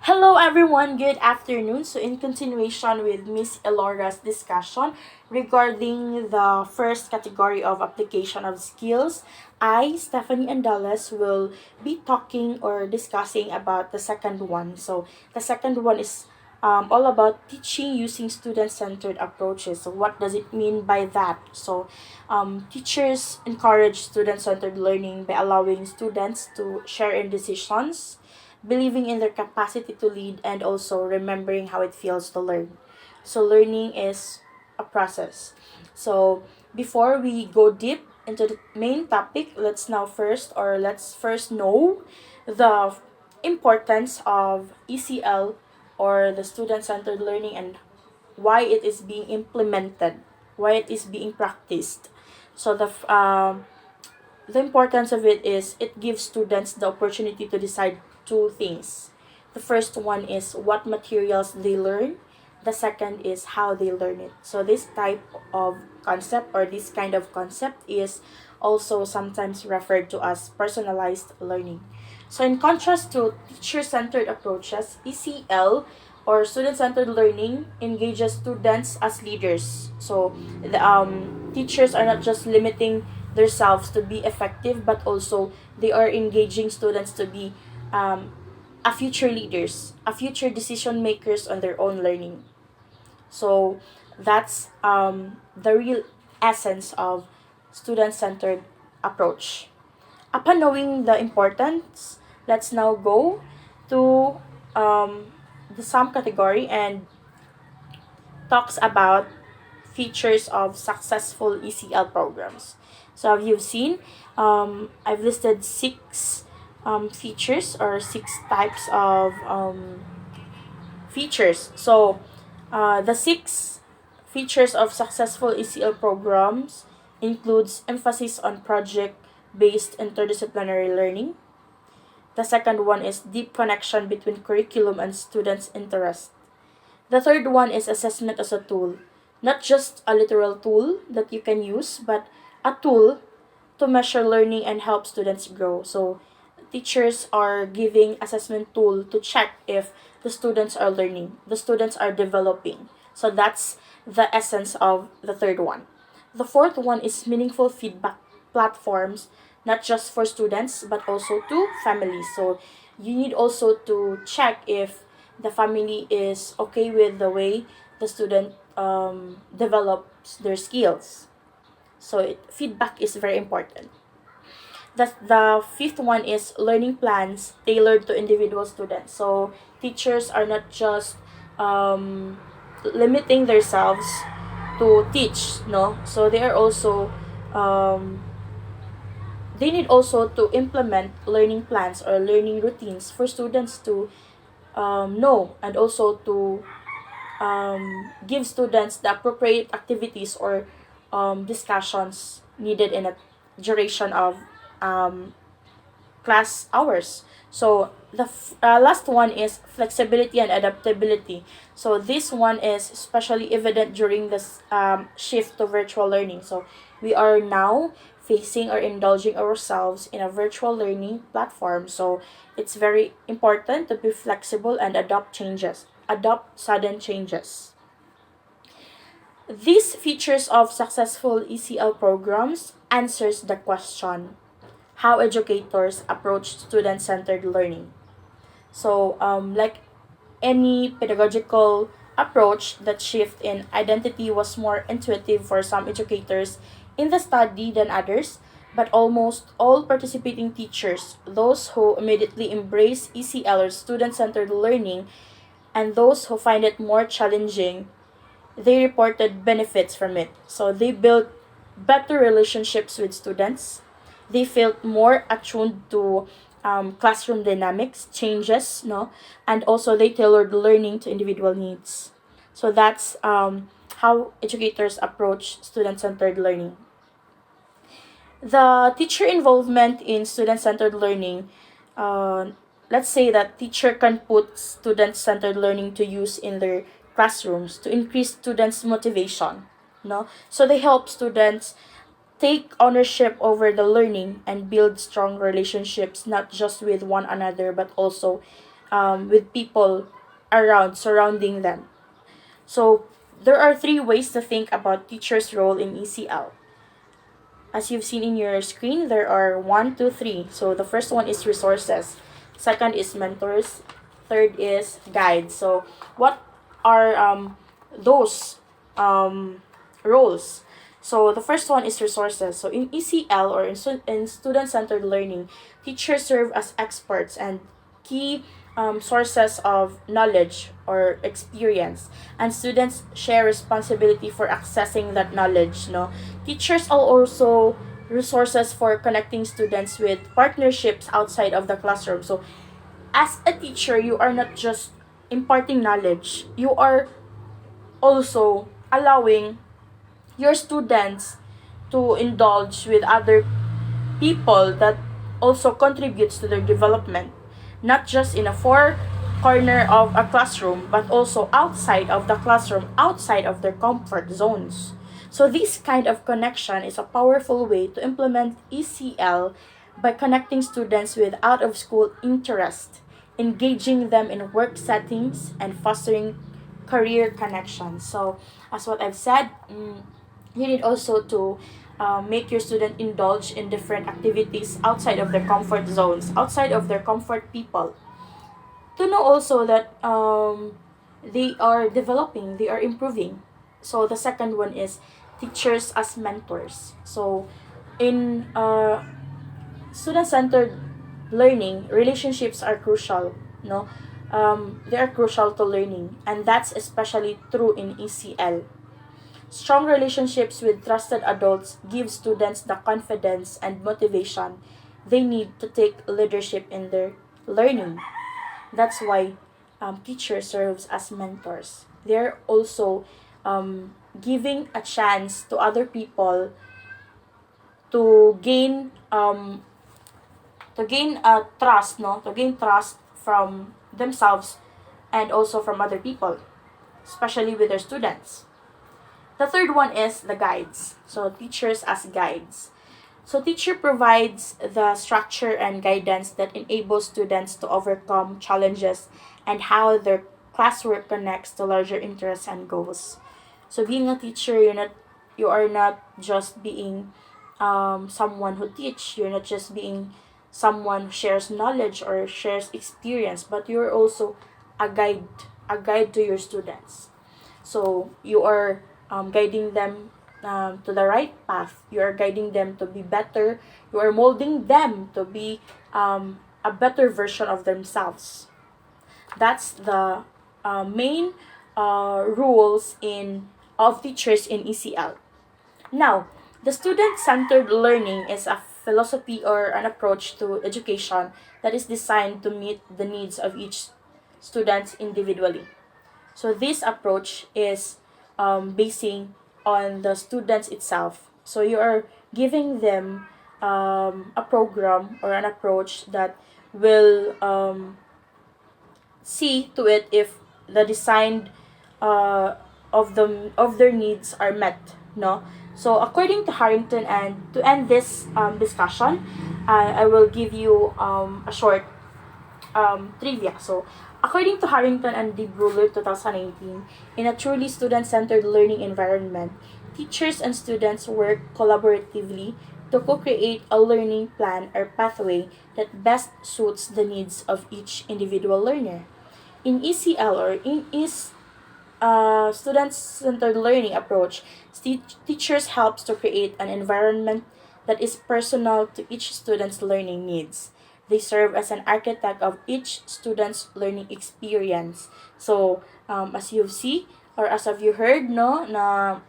Hello everyone, good afternoon. So in continuation with Miss Elora's discussion regarding the first category of application of skills, I, Stephanie Andales, will be talking or discussing about the second one. So the second one is all about teaching using student-centered approaches. So what does it mean by that? So teachers encourage student-centered learning by allowing students to share in decisions, believing in their capacity to lead, and also remembering how it feels to learn. So learning is a process. So before we go deep into the main topic, let's first know the importance of ECL, or the student-centered learning, and why it is being implemented, why it is being practiced. So the importance of it is it gives students the opportunity to decide two things. The first one is what materials they learn. The second is how they learn it. So this type of concept, or this kind of concept, is also sometimes referred to as personalized learning. So in contrast to teacher-centered approaches, ECL, or student-centered learning, engages students as leaders. So the teachers are not just limiting themselves to be effective, but also they are engaging students to be a future leaders, a future decision makers on their own learning. So that's the real essence of student-centered approach. Upon knowing the importance, let's now go to the sum category and talks about features of successful ECL programs. So as you've seen, I've listed six features, or six types of features. So the six features of successful ECL programs includes emphasis on project-based interdisciplinary learning. The second one is deep connection between curriculum and students' interest. The third one is assessment as a tool. Not just a literal tool that you can use, but a tool to measure learning and help students grow. So teachers are giving assessment tool to check if the students are learning, the students are developing. So that's the essence of the third one. The fourth one is meaningful feedback platforms, not just for students but also to families. So you need also to check if the family is okay with the way the student develops their skills. So feedback is very important. The fifth one is learning plans tailored to individual students. So teachers are not just limiting themselves to teach, no. So they are also they need also to implement learning plans or learning routines for students to know, and also to give students the appropriate activities or discussions needed in a duration of um, class hours. So the last one is flexibility and adaptability. So this one is especially evident during this shift to virtual learning. So we are now facing or indulging ourselves in a virtual learning platform. So it's very important to be flexible and adopt sudden changes. These features of successful ECL programs answers the question how educators approach student-centered learning. So, like any pedagogical approach, that shift in identity was more intuitive for some educators in the study than others, but almost all participating teachers, those who immediately embrace ECL or student-centered learning, and those who find it more challenging, they reported benefits from it. So they built better relationships with students. They felt more attuned to classroom dynamics changes, no, and also they tailored learning to individual needs. So that's how educators approach student-centered learning. The teacher involvement in student-centered learning, uh, let's say that teacher can put student-centered learning to use in their classrooms to increase students motivation, no, so they help students take ownership over the learning and build strong relationships, not just with one another but also with people around surrounding them. So there are three ways to think about teachers' role in ECL. As you've seen in your screen, there are one, two, three. So the first one is resources. Second is mentors. Third is guides. So what are those roles? So the first one is resources. So in ECL, or in student-centered learning, teachers serve as experts and key sources of knowledge or experience, and students share responsibility for accessing that knowledge. No, teachers are also resources for connecting students with partnerships outside of the classroom. So as a teacher, you are not just imparting knowledge, you are also allowing your students to indulge with other people that also contributes to their development, not just in a four corner of a classroom, but also outside of the classroom, outside of their comfort zones. So this kind of connection is a powerful way to implement ECL by connecting students with out of school interest, engaging them in work settings, and fostering career connections. So as what I've said, you need also to make your student indulge in different activities outside of their comfort zones, outside of their comfort people, to know also that they are developing, they are improving. So the second one is teachers as mentors. So in student-centered learning, relationships are crucial. No, they are crucial to learning, and that's especially true in ECL. Strong relationships with trusted adults give students the confidence and motivation they need to take leadership in their learning. That's why teachers serves as mentors. They're also giving a chance to other people to gain trust, no, to gain trust from themselves and also from other people, especially with their students. The third one is the guides. So teachers as guides. So teacher provides the structure and guidance that enables students to overcome challenges and how their classwork connects to larger interests and goals. So being a teacher, you are not just being someone who teach. You're not just being someone who shares knowledge or shares experience, but you're also a guide to your students. So you are guiding them to the right path. You are guiding them to be better. You are molding them to be a better version of themselves. That's the main rules in of teachers in ECL. Now, the student-centered learning is a philosophy or an approach to education that is designed to meet the needs of each student individually. So this approach is basing on the students itself. So you are giving them a program or an approach that will see to it if the design of their needs are met. No. So according to Harrington, and to end this discussion, I will give you a short trivia. So, according to Harrington and De Bruler 2018, in a truly student-centered learning environment, teachers and students work collaboratively to co-create a learning plan or pathway that best suits the needs of each individual learner. In ECL, or in student-centered learning approach, teachers helps to create an environment that is personal to each student's learning needs. They serve as an architect of each student's learning experience. So, as you see, or as have you heard, no, na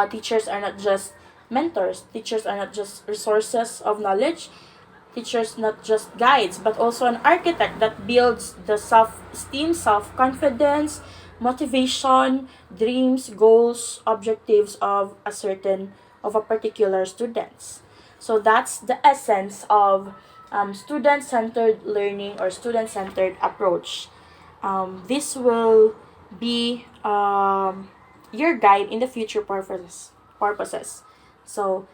teachers are not just mentors. Teachers are not just resources of knowledge. Teachers not just guides, but also an architect that builds the self-esteem, self-confidence, motivation, dreams, goals, objectives of a particular students. So that's the essence of student-centered learning or student-centered approach. This will be your guide in the future purposes. So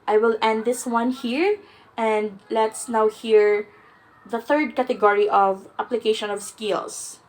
I will end this one here, and let's now hear the third category of application of skills.